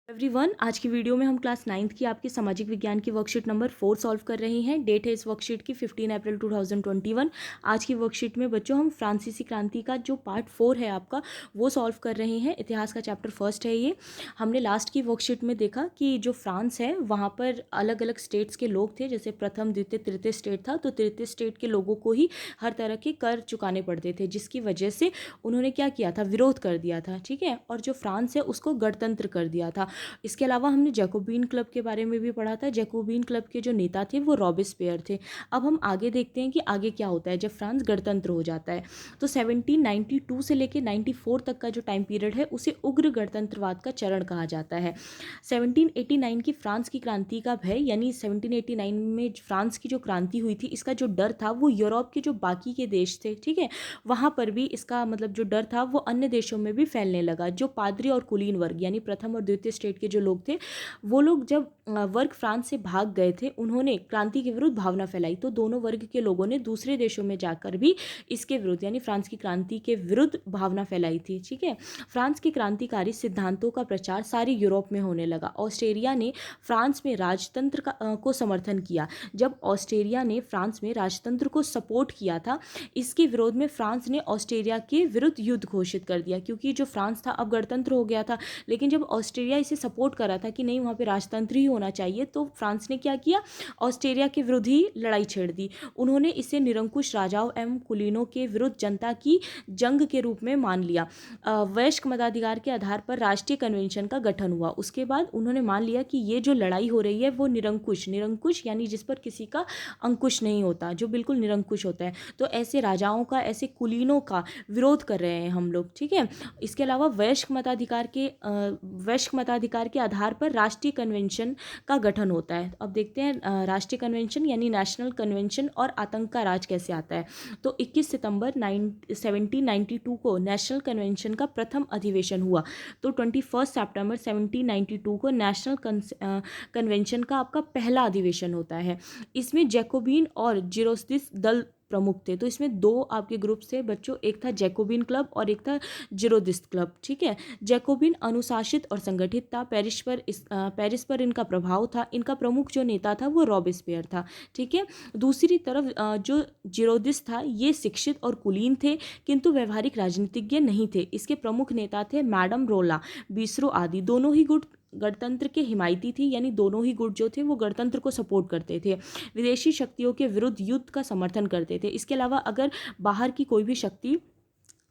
Everyone, आज की video में हम क्लास 9th की आपकी सामाजिक विज्ञान की वर्कशीट नंबर 4 सॉल्व कर रहे हैं। डेट है इस वर्कशीट की 15 अप्रैल 2021। आज की वर्कशीट में बच्चों हम फ्रांसीसी क्रांति का जो पार्ट 4 है आपका वो सॉल्व कर रहे हैं। इतिहास का चैप्टर फर्स्ट है ये। हमने लास्ट की वर्कशीट में देखा कि जो फ्रांस है वहाँ पर अलग अलग स्टेट्स के लोग थे, जैसे प्रथम द्वितीय तृतीय स्टेट था, तो तृतीय स्टेट के लोगों को ही हर तरह के कर चुकाने पड़ते थे, जिसकी वजह से उन्होंने क्या किया था, विरोध कर दिया था। ठीक है, और जो फ्रांस है उसको गणतंत्र कर दिया था। इसके अलावा हमने जैकोबिन क्लब के बारे में भी पढ़ा था। जैकोबिन क्लब के जो नेता थे वो रॉबेस्पियर थे। अब हम आगे देखते हैं कि आगे क्या होता है जब फ्रांस गणतंत्र हो जाता है। तो 1792 से लेकर 94 तक का जो टाइम पीरियड है उसे उग्र गणतंत्रवाद का चरण कहा जाता है। 1789 की फ्रांस की क्रांति का भय, यानी 1789 में फ्रांस की जो क्रांति हुई थी, इसका जो डर था वो यूरोप के जो बाकी के देश थे, ठीक है, वहाँ पर भी इसका मतलब जो डर था वो अन्य देशों में भी फैलने लगा। जो पादरी और कुलीन वर्ग यानी प्रथम और द्वितीय स्टेट के जो लोग थे, वो लोग जब वर्ग फ्रांस से भाग गए थे, उन्होंने क्रांति के विरुद्ध भावना फैलाई। तो दोनों वर्ग के लोगों ने दूसरे देशों में जाकर भी इसके विरुद्ध यानी फ्रांस की क्रांति के विरुद्ध भावना फैलाई थी। ठीक है, फ्रांस के क्रांतिकारी सिद्धांतों का प्रचार सारी यूरोप में होने लगा। ऑस्ट्रेलिया ने फ्रांस में राजतंत्र को समर्थन किया। जब ऑस्ट्रेलिया ने फ्रांस में राजतंत्र को सपोर्ट किया था, इसके विरोध में फ्रांस ने ऑस्ट्रेलिया के विरुद्ध युद्ध घोषित कर दिया, क्योंकि जो फ्रांस था अब गणतंत्र हो गया था। लेकिन जब ऑस्ट्रेलिया इसे सपोर्ट कर रहा था कि नहीं, वहाँ पे राजतंत्र ही होना चाहिए, तो फ्रांस ने क्या किया, ऑस्ट्रेलिया के विरुद्ध ही लड़ाई छेड़ दी। उन्होंने इसे निरंकुश राजाओं एवं कुलीनों के विरुद्ध जनता की जंग के रूप में मान लिया। वयस्क मताधिकार के आधार पर राष्ट्रीय कन्वेंशन का गठन हुआ। उसके बाद उन्होंने मान लिया कि ये जो लड़ाई हो रही है वो निरंकुश यानी जिस पर किसी का अंकुश नहीं होता, जो बिल्कुल निरंकुश होता है, तो ऐसे राजाओं का, ऐसे कुलीनों का विरोध कर रहे हैं हम लोग। ठीक है, इसके अलावा वयस्क मताधिकार के आधार पर राष्ट्रीय कन्वेंशन का गठन होता है। अब देखते हैं राष्ट्रीय कन्वेंशन यानी नेशनल कन्वेंशन और आतंक का राज कैसे आता है। तो 21 सितंबर 1792 को नेशनल कन्वेंशन का प्रथम अधिवेशन हुआ। तो 21 सितंबर 1792 को नेशनल कन्वेंशन का आपका पहला अधिवेशन होता है। इसमें जैकोबिन और जिरोस्टिस दल प्रमुख थे। तो इसमें दो आपके ग्रुप थे बच्चों, एक था जैकोबिन क्लब और एक था जिरोदिस्ट क्लब। ठीक है, जैकोबिन अनुशासित और संगठित था। पेरिस पर इनका प्रभाव था। इनका प्रमुख जो नेता था वो रॉबेस्पियर था। ठीक है, दूसरी तरफ जो जिरोदिस्ट था ये शिक्षित और कुलीन थे, किंतु व्यवहारिक राजनीतिज्ञ नहीं थे। इसके प्रमुख नेता थे मैडम रोला, बीसरो आदि। दोनों ही गुट गणतंत्र के हिमायती थी, यानी दोनों ही गुट जो थे वो गणतंत्र को सपोर्ट करते थे, विदेशी शक्तियों के विरुद्ध युद्ध का समर्थन करते थे। इसके अलावा अगर बाहर की कोई भी शक्ति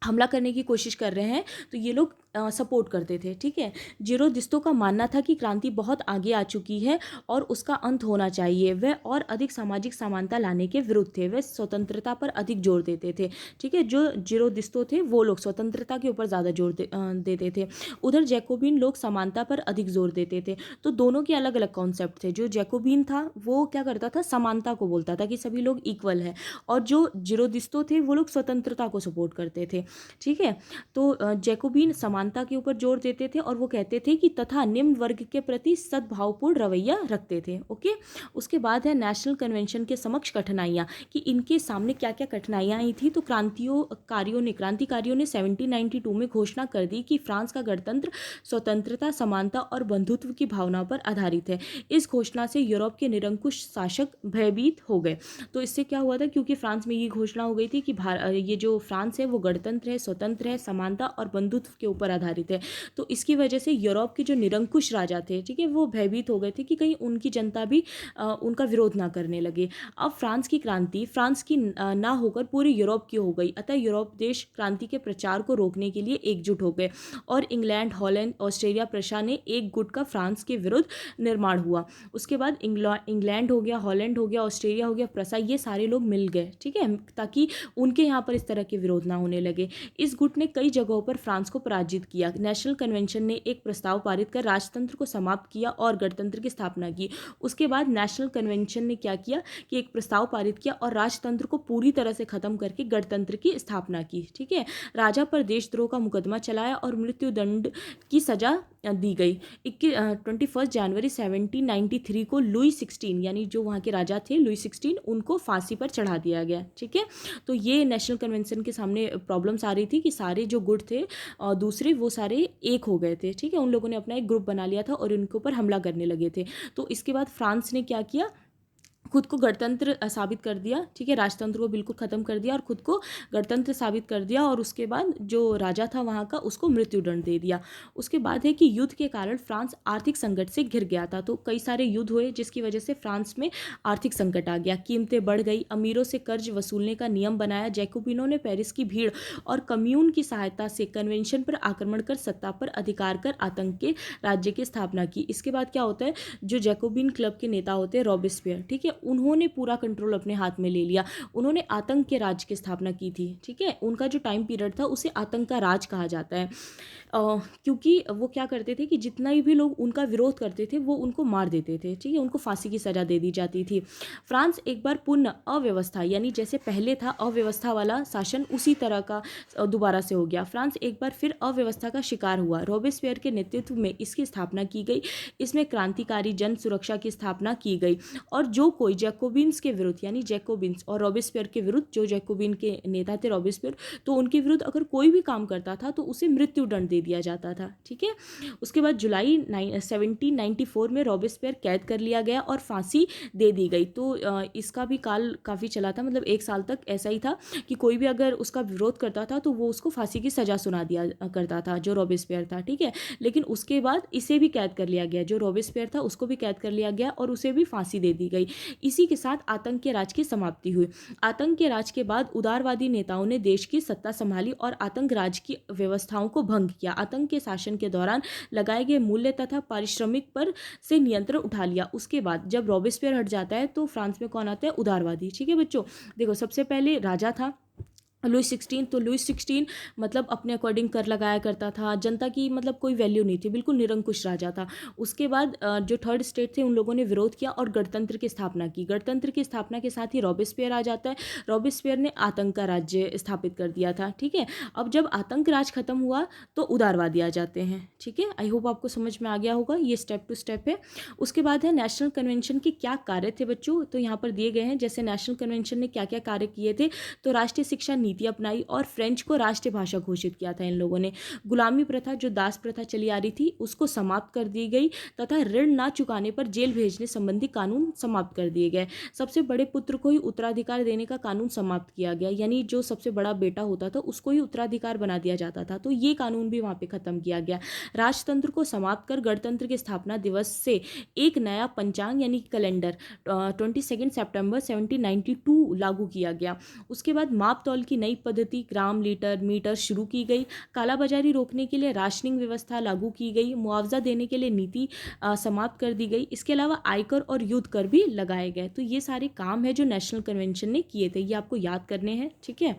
हमला करने की कोशिश कर रहे हैं तो ये लोग सपोर्ट करते थे। ठीक है, जिरोदिस्तों का मानना था कि क्रांति बहुत आगे आ चुकी है और उसका अंत होना चाहिए। वे और अधिक सामाजिक समानता लाने के विरुद्ध थे। वे स्वतंत्रता पर अधिक जोर देते थे। ठीक है, जो जिरोदिस्तों थे वो लोग स्वतंत्रता के ऊपर ज़्यादा जोर देते थे। उधर जैकोबिन लोग समानता पर अधिक जोर देते थे। तो दोनों के अलग अलग कॉन्सेप्ट थे। जो जैकोबिन था वो क्या करता था, समानता को बोलता था कि सभी लोग इक्वल है, और जो जिरोदिस्तों थे वो लोग स्वतंत्रता को सपोर्ट करते थे। ठीक है, तो जैकोबिन समानता के ऊपर जोर देते थे और वो कहते थे कि तथा निम्न वर्ग के प्रति सद्भावपूर्ण रवैया रखते थे। ओके, उसके बाद है नेशनल कन्वेंशन के समक्ष कठिनाइयाँ, कि इनके सामने क्या क्या कठिनाइयाँ आई थी। तो क्रांतिकारियों ने 1792 में घोषणा कर दी कि फ्रांस का गणतंत्र स्वतंत्रता, समानता और बंधुत्व की भावना पर आधारित है। इस घोषणा से यूरोप के निरंकुश शासक भयभीत हो गए। तो इससे क्या हुआ था, क्योंकि फ्रांस में ये घोषणा हो गई थी कि ये जो फ्रांस है वो गणतंत्र है, स्वतंत्र है, समानता और बंधुत्व के ऊपर आधारित है। तो इसकी वजह से यूरोप के जो निरंकुश राजा थे, ठीक है, वो भयभीत हो गए थे कि कहीं उनकी जनता भी उनका विरोध ना करने लगे। अब फ्रांस की क्रांति फ्रांस की ना होकर पूरे यूरोप की हो गई। अतः यूरोप देश क्रांति के प्रचार को रोकने के लिए एकजुट हो गए और इंग्लैंड, हॉलैंड, ऑस्ट्रेलिया, प्रशा ने एक गुट का फ्रांस के विरुद्ध निर्माण हुआ। उसके बाद इंग्लैंड हो गया, हॉलैंड हो गया, ऑस्ट्रेलिया हो गया, प्रशा, ये सारे लोग मिल गए। ठीक है, ताकि उनके यहाँ पर इस तरह के विरोध ना होने लगे। इस गुट ने कई जगहों पर फ्रांस को पराजित किया। नेशनल कन्वेंशन ने एक प्रस्ताव पारित कर राजतंत्र को समाप्त किया और गणतंत्र की स्थापना की। उसके बाद नेशनल कन्वेंशन ने क्या किया कि एक प्रस्ताव पारित किया और राजतंत्र को पूरी तरह से खत्म करके गणतंत्र की स्थापना की। ठीक है, राजा पर देशद्रोह का मुकदमा चलाया और मृत्युदंड की सजा दी गई। 21 जनवरी 1793 को लुई 16 यानी जो वहाँ के राजा थे लुई 16 उनको फांसी पर चढ़ा दिया गया। ठीक है, तो ये नेशनल कन्वेंशन के सामने प्रॉब्लम्स आ रही थी कि सारे जो गुट थे दूसरे वो सारे एक हो गए थे। ठीक है, उन लोगों ने अपना एक ग्रुप बना लिया था और उनके ऊपर हमला करने लगे थे। तो इसके बाद फ्रांस ने क्या किया, खुद को गणतंत्र साबित कर दिया। ठीक है, राजतंत्र को बिल्कुल ख़त्म कर दिया और खुद को गणतंत्र साबित कर दिया, और उसके बाद जो राजा था वहाँ का उसको मृत्युदंड दे दिया। उसके बाद है कि युद्ध के कारण फ्रांस आर्थिक संकट से घिर गया था। तो कई सारे युद्ध हुए जिसकी वजह से फ्रांस में आर्थिक संकट आ गया, कीमतें बढ़ गई, अमीरों से कर्ज वसूलने का नियम बनाया। जैकोबिनों ने पेरिस की भीड़ और कम्यून की सहायता से कन्वेंशन पर आक्रमण कर सत्ता पर अधिकार कर आतंक के राज्य की स्थापना की। इसके बाद क्या होता है, जो जैकोबिन क्लब के नेता होते हैं रॉबेस्पियर, ठीक है, उन्होंने पूरा कंट्रोल अपने हाथ में ले लिया। उन्होंने आतंक के राज की स्थापना की थी। ठीक है, उनका जो टाइम पीरियड था उसे आतंक का राज कहा जाता है, क्योंकि वो क्या करते थे कि जितना भी लोग उनका विरोध करते थे वो उनको मार देते थे। ठीक है, उनको फांसी की सज़ा दे दी जाती थी। फ्रांस एक बार पुनः अव्यवस्था यानी जैसे पहले था अव्यवस्था वाला शासन उसी तरह का दोबारा से हो गया। फ्रांस एक बार फिर अव्यवस्था का शिकार हुआ। रॉबेस्पियर के नेतृत्व में इसकी स्थापना की गई। इसमें क्रांतिकारी जन सुरक्षा की स्थापना की गई, और जो कोई जैकोबिन्स के विरुद्ध यानी जैकोबिन्स और रॉबेस्पियर के विरुद्ध, जो जैकोबिन के नेता थे रॉबेस्पियर, तो उनके विरुद्ध अगर कोई भी काम करता था तो उसे मृत्युदंड दे दिया जाता था। ठीक है, उसके बाद जुलाई 1794 में रॉबेस्पियर कैद कर लिया गया और फांसी दे दी गई। तो इसका भी काल काफ़ी चला था, मतलब 1 साल तक ऐसा ही था कि कोई भी अगर उसका विरोध करता था तो वो उसको फांसी की सज़ा सुना दिया करता था, जो रॉबेस्पियर था। ठीक है, लेकिन उसके बाद इसे भी कैद कर लिया गया, जो रॉबेस्पियर था उसको भी कैद कर लिया गया और उसे भी फांसी दे दी गई। इसी के साथ आतंक के राज की समाप्ति हुई। आतंक के राज के बाद उदारवादी नेताओं ने देश की सत्ता संभाली और आतंक राज की व्यवस्थाओं को भंग किया। आतंक के शासन के दौरान लगाए गए मूल्य तथा पारिश्रमिक पर से नियंत्रण उठा लिया। उसके बाद जब रॉबेस्पियर हट जाता है तो फ्रांस में कौन आता है, उदारवादी। ठीक है बच्चों, देखो सबसे पहले राजा था लुई 16, तो लुई 16 मतलब अपने अकॉर्डिंग कर लगाया करता था, जनता की मतलब कोई वैल्यू नहीं थी, बिल्कुल निरंकुश राजा था। उसके बाद जो थर्ड स्टेट थे उन लोगों ने विरोध किया और गणतंत्र की स्थापना की। गणतंत्र की स्थापना के साथ ही रॉबेस्पियर आ जाता है। रॉबेस्पियर ने आतंक का राज्य स्थापित कर दिया था। ठीक है, अब जब आतंक राज खत्म हुआ तो उदारवादी आ जाते हैं। ठीक है, आई होप आपको समझ में आ गया होगा, ये स्टेप टू स्टेप है। उसके बाद है नेशनल कन्वेंशन के क्या कार्य थे बच्चों, तो यहाँ पर दिए गए हैं। जैसे नेशनल कन्वेंशन ने क्या क्या कार्य किए थे, तो राष्ट्रीय शिक्षा नीति अपनाई और फ्रेंच को राष्ट्रीय भाषा घोषित किया था इन लोगों ने। गुलामी प्रथा, जो दास प्रथा चली आ रही थी, उसको समाप्त कर दी गई तथा ऋण ना चुकाने पर जेल भेजने संबंधी कानून समाप्त कर दिए गए। सबसे बड़े पुत्र को ही उत्तराधिकार देने का कानून समाप्त किया गया, यानी जो सबसे बड़ा बेटा होता था उसको ही उत्तराधिकार बना दिया जाता था, तो ये कानून भी वहाँ पे खत्म किया गया। राजतंत्र को समाप्त कर गणतंत्र की स्थापना दिवस से एक नया पंचांग यानी कैलेंडर 22 सितंबर 1792 लागू किया गया। उसके बाद माप तौल की नई पद्धति ग्राम, लीटर, मीटर शुरू की गई। कालाबाजारी रोकने के लिए राशनिंग व्यवस्था लागू की गई। मुआवजा देने के लिए नीति समाप्त कर दी गई। इसके अलावा आयकर और युद्ध कर भी लगाए गए। तो ये सारे काम है जो नेशनल कन्वेंशन ने किए थे, ये आपको याद करने हैं। ठीक है,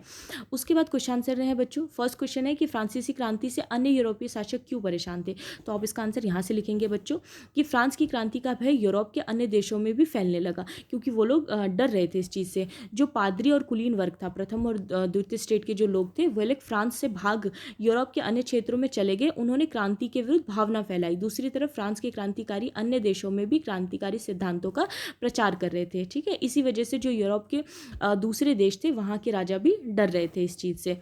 उसके बाद क्वेश्चन आंसर रहे बच्चों। फर्स्ट क्वेश्चन है कि फ्रांसीसी क्रांति से अन्य यूरोपीय शासक क्यों परेशान थे, तो आप इसका आंसर यहाँ से लिखेंगे बच्चों कि फ्रांस की क्रांति का भय यूरोप के अन्य देशों में भी फैलने लगा, क्योंकि वो लोग डर रहे थे इस चीज़ से। जो पादरी और कुलीन वर्ग था, प्रथम और द्वितीय स्टेट के जो लोग थे, वह लोग फ्रांस से भाग यूरोप के अन्य क्षेत्रों में चले गए। उन्होंने क्रांति के विरुद्ध भावना फैलाई। दूसरी तरफ फ्रांस के क्रांतिकारी अन्य देशों में भी क्रांतिकारी सिद्धांतों का प्रचार कर रहे थे। ठीक है, इसी वजह से जो यूरोप के दूसरे देश थे वहाँ के राजा भी डर रहे थे इस चीज़ से।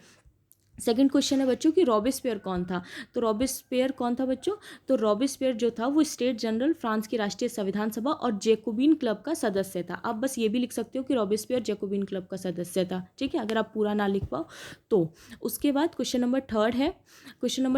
सेकंड क्वेश्चन है बच्चों कि रॉबेस्पियर कौन था, तो रॉबेस्पियर कौन था बच्चों, तो रॉबेस्पियर जो था वो स्टेट जनरल, फ्रांस की राष्ट्रीय संविधान सभा और जैकोबिन क्लब का सदस्य था। आप बस ये भी लिख सकते हो कि रॉबेस्पियर जैकोबिन क्लब का सदस्य था। ठीक है, अगर आप पूरा ना लिख पाओ तो। उसके बाद क्वेश्चन नंबर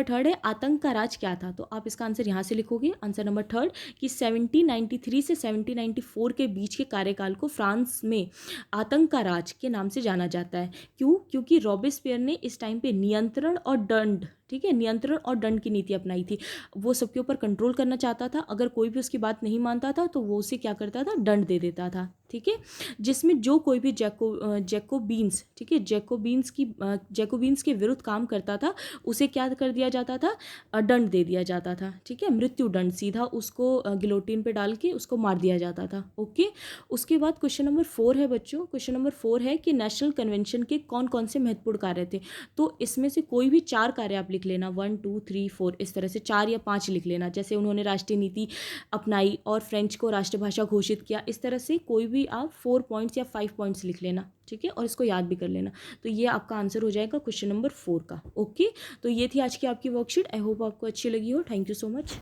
थर्ड है आतंक का राज क्या था, तो आप इसका आंसर यहाँ से लिखोगे। आंसर नंबर थर्ड कि 1793 से 1794 के बीच के कार्यकाल को फ्रांस में आतंक का राज के नाम से जाना जाता है। क्यों, क्योंकि रॉबेस्पियर ने इस टाइम पे नियंत्रण और दंड, ठीक है, नियंत्रण और दंड की नीति अपनाई थी। वो सबके ऊपर कंट्रोल करना चाहता था। अगर कोई भी उसकी बात नहीं मानता था तो वो उसे क्या करता था, दंड दे देता था। ठीक है, जिसमें जो कोई भी जैकोबिन्स, ठीक है, जैकोबिन्स के विरुद्ध काम करता था उसे क्या कर दिया जाता था, दंड दे दिया जाता था। ठीक है, मृत्यु दंड, सीधा उसको गिलोटिन पे डाल के उसको मार दिया जाता था। ओके, उसके बाद क्वेश्चन नंबर 4 है बच्चों। क्वेश्चन नंबर 4 है कि नेशनल कन्वेंशन के कौन कौन से महत्वपूर्ण कार्य थे, तो इसमें से कोई भी 4 कार्य आप लिख लेना, 1 2 3 4 इस तरह से 4 या 5 लिख लेना। जैसे उन्होंने राष्ट्रीय नीति अपनाई और फ्रेंच को राष्ट्रभाषा घोषित किया, इस तरह से कोई भी आप 4 पॉइंट्स या 5 पॉइंट्स लिख लेना, ठीक है, और इसको याद भी कर लेना। तो ये आपका आंसर हो जाएगा क्वेश्चन नंबर 4 का। ओके, तो ये थी आज की आपकी वर्कशीट। आई होप आपको अच्छी लगी हो। Thank you so much.